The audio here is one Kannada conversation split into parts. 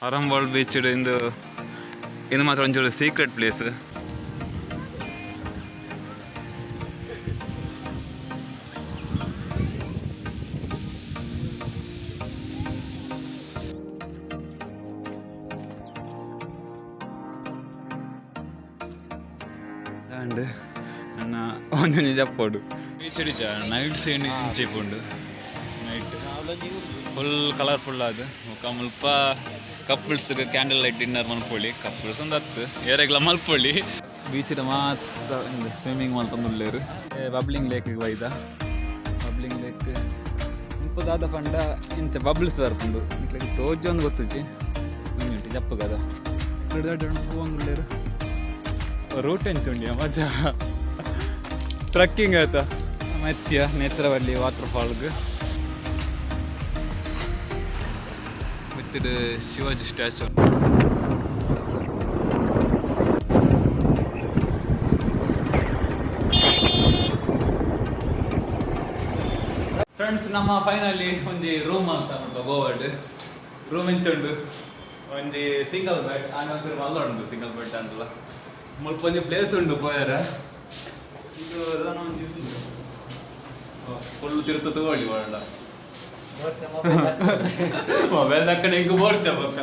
Arambol beach in ಮಾತ್ರ ಒಂಚೂರು ಸೀಕ್ರೆಟ್ ಪ್ಲೇಸ್. అండ్ అన్న ಒಂದೊಂದು చెప్పాడు బీచ్ నైట్ సీన్ చెప్పండు నైట్ ಫುಲ್ ಕಲರ್ಫುಲ್ ಅದು ఒక ಮುಲ್ಪ ಕಪಲ್ಸ್ಗೆ ಕ್ಯಾಂಡಲ್ ಲೈಟ್ ಡಿನ್ನರ್ ಮಲ್ಪೊಳ್ಳಿ ಕಪಲ್ಸ್ ಒಂದು 10 ಏರೆಗ್ಲ ಮಲ್ಪೊಳ್ಳಿ ಬೀಚಿನ ಮಾತ್ರ ಸ್ವಿಮ್ಮಿಂಗ್ ಮಲ್ತಂದುಳ್ಳೇರು ಬಬ್ಲಿಂಗ್ ಲೇಕ್ಗೆ ಒಯ್ದ ಬಬ್ಲಿಂಗ್ ಲೇಕ್ ಮುಪ್ಪದಾದ ಪಂಡ ಇಂಚ ಬಬ್ಲ್ಸ್ ಬರ್ಪುಂಡು ಇಟ್ಲಿಗೆ ತೋಜೊಂದು ಗೊತ್ತುಜಿ ಮುಂಜುಂಟಿ ಜಪ್ಪು ಕದ ದೊಡ್ಡ ಹೋಗುಳ್ಳೇರು ರೂಟ್ ಎಂಚುಂಡಿಯ ಮಜಾ ಟ್ರಕ್ಕಿಂಗ್ ಆಯ್ತಾ ಮತ್ಯ ನೇತ್ರವಳ್ಳಿ ವಾಟರ್ ಫಾಲ್ಗೆ with the Shivaji statue. Friends, ನಮ್ಮ ಫೈನಲಿ ಒಂದು ರೂಮ್ ಅಂತ ಉಂಟು ಗೋವಾಡ್ ರೂಮ್ ಇಂಚುಂಡು ಒಂದು ಸಿಂಗಲ್ ಬೆಡ್ ಆಮೇಲೆ ಒಂಚೂರು ಮಲ್ಲ ಉಂಟು ಸಿಂಗಲ್ ಬೆಡ್ ಅಂತಲ್ಲ ಮುಲ್ಪ ಒಂದು ಪ್ಲೇಸ್ ಉಂಟು ಪೋಯರ ಇದು ಫುಲ್ ತಿರುತು ತಗೊಳ್ಳಿ ಒಳ್ಳ ಮೊಬೈಲ್ ದಕ್ಕಡೆ ಹಿಂಗೆ ಬೋರ್ಚ ಪಕ್ಕ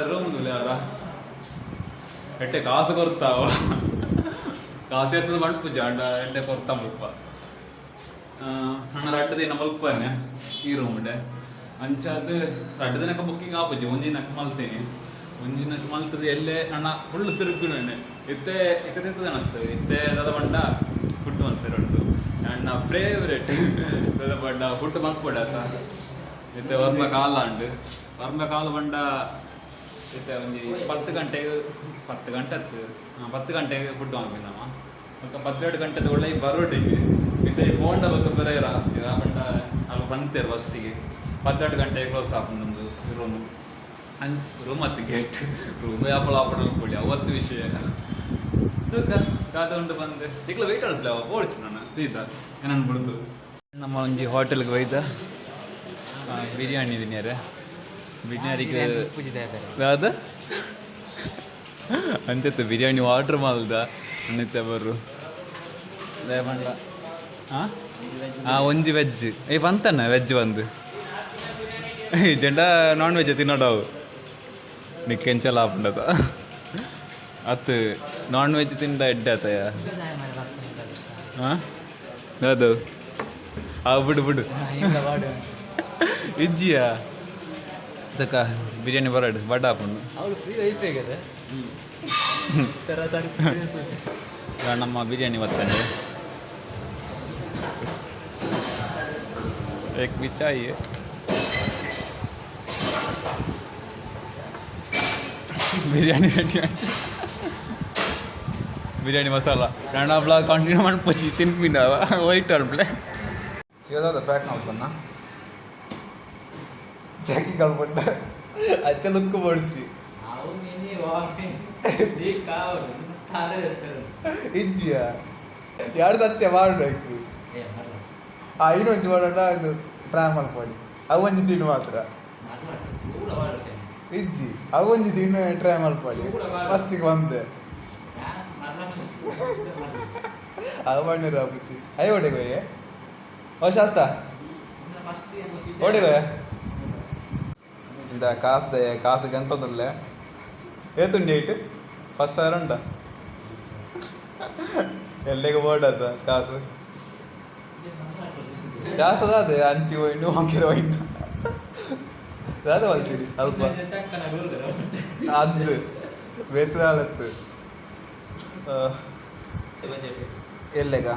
ರೂಮ್ ಯಾರ ಎಟ್ಟೆ ಕಾಸು ಕೊರ್ತಾವ ಕಾಸು ಎತ್ತದ ಮಲ್ಪುಜ ಅಂಡ ಎಟ್ಟೆ ಕೊರ್ತಾ ಮುಲ್ಪ ನನ್ನ 2 ದಿನ ಮಲ್ಪನೆ ಈ ರೂಮ್ಡೆ ಅಂಚಾದ 2 ದಿನಕ್ಕೆ ಬುಕ್ಕಿಂಗ್ ಆಪುಜಿ ಒಂದಿನಕ್ಕೆ ಮಲ್ತೇನೆ ಒಂದಿನಕ್ಕೆ ಮಲ್ತದೆ ಎಲ್ಲೇ ನನ್ನ ಫುಲ್ ತಿರುಗುನೇ ಇತ್ತೆ ತಿರುಗುದನಂತೆ ಇತ್ತೆ ದದ ಬಂಡ ಫುಡ್ ಮಲ್ತಾರೆ ನನ್ನ ಫೇವ್ರೆಟ್ ದದ ಬಂಡ ಫುಡ್ ಮಲ್ಪೊಡಾತ ಇತ್ತೆ ವರ್ಮ ಕಾಲ ಅಂಡು ವರ್ಮ ಕಾಲ ಬಂಡ ಇತ್ತೆ ಒಂದು 10 ಗಂಟೆಗೆ 10 ಗಂಟೆಗೆ ಫುಡ್ ವಾಂಗಿ ನಮ್ಮ ఒక 12 ಗಂಟೆದ ಒಳ್ಳೆ ಬರೋಟಿಗೆ ಇದು ಹೋಂಡ ಬಗ್ಗೆ ಬೇರೆ ರಾಜ್ಯ ಬಂಡ ಅಲ್ಲಿ ಬಂತೇರು ಫಸ್ಟಿಗೆ 12 ಗಂಟೆಗೆ ಕ್ಲೋಸ್ ಆಪುಂಡು ರೂಮ್ ರೂಮ್ ಹತ್ತು ಗೇಟ್ ರೂಮ್ ಯಾಪಳ ಆಪಡಲು ಕೊಡಿ ಅವತ್ತು ವಿಷಯ ಕಾದುಕೊಂಡು ಬಂದೆ ಈಗಲೂ ವೆಯ್ಟ್ ಅಲ್ಪಲೆ ಅವ ಓಡ್ಚು ನಾನು ಸೀದಾ ನಾನು ಬಿಡ್ದು ನಮ್ಮ ಒಂಜಿ ಹೋಟೆಲ್ಗೆ ಒಯ್ದ ಬಿರಿಯಾನಿ ತಿನ್ಯಾರೆ ಬಿರಿಯಾನಿಗೆ ಯಾವ್ದು ಅಂಚತ್ತು ಬಿರಿಯಾನಿ ಆರ್ಡ್ರ್ ಮಾಡ್ದ ಅನ್ನಿತ್ತೆ ಬರು ಬಂಡ ಒಂಜಿ ವೆಜ್ ಬಂತಣ್ಣ ವೆಜ್ ಬಂದು ಜೆಂಡ ನಾನ್ ವೆಜ್ ತಿನ್ನೋಡವು ನಿಕ್ಕೆಂಚಲ ಆಪುಂಡದ ಅತ್ತು ನಾನ್ ವೆಜ್ ತಿಂದ ಎಡ್ಡೆ ಆತಯ ಹಾಂ ಅದು ಬಿಡು ಇಜ್ಜಿಯಾ ಅದಕ್ಕ ಬಿರಿಯಾನಿ ಬರಡು ಬಡ ಹಾಕೊಂಡು ನಮ್ಮ ಬಿರಿಯಾನಿ ಬರ್ತಾನೆ एक भी चाहिए बिरयानी रेडी बिरयानी मसाला रंडा ब्लॉग कंटिन्यू ಮಾಡಿ ಪಚಿ ತಿನ್ಪಿಂಡವ ವೈಟ್ ಅಲ್ಪ್ಲೆ ಶಿವದಾದ ಪ್ಯಾಕ್ ಮಾಡ್ತಾನ ಜಾಕಿ ಕಲ್ಪಂಡ ಅಚ್ಚ ಲುಕ್ ಬಡ್ಚಿ ಅವು ಮಿನಿ ವಾಫಿ ದಿ ಕಾವ್ ಕಾಲೆ ಇಜ್ಜಿಯ ಯಾರು ಸತ್ಯ ಮಾಡಬೇಕು ಇನ್ನೊಂದು ಮಾಡೋಣ ಅದು ಟ್ರೈ ಮಾಡ್ಕೊಳ್ಳಿ ಅವೊಂದು ಸೀನು ಮಾತ್ರ ಇಜ್ಜಿ ಅವೊಂದು ಸೀನು ಟ್ರೈ ಮಾಡ್ಕೊಳ್ಳಿ ಫಸ್ಟಿಗೆ ಬಂದೆ ಅವಣ್ಣಿರ ಬುಚ್ಚಿ ಅಯ್ಯ ಓಡೆಗೋಯೆ ಓ ಶಾಸ್ತ ಓಡೆಗೋಯ ಇಂದ ಕಾಸಿಗೆ ಎಂತದಿಲ್ಲ ಏತುಂಡಿ ಐಟ್ 10,000 ಉಂಟ ಎಲ್ಲಿಗೆ ಓಡದ ಕಾಸು ಜಾಸ್ತಿ ಅದೇ ಅಂಚಿ ಹೋಯ್ನು ಹಾಕಿರೋ ಹೋಯ್ನು ಅದೇ ಹೊಲ್ತೀರಿ ಸ್ವಲ್ಪ ಅದು ಬೇತಾಳತ್ತು ಎಲ್ಲೆಗ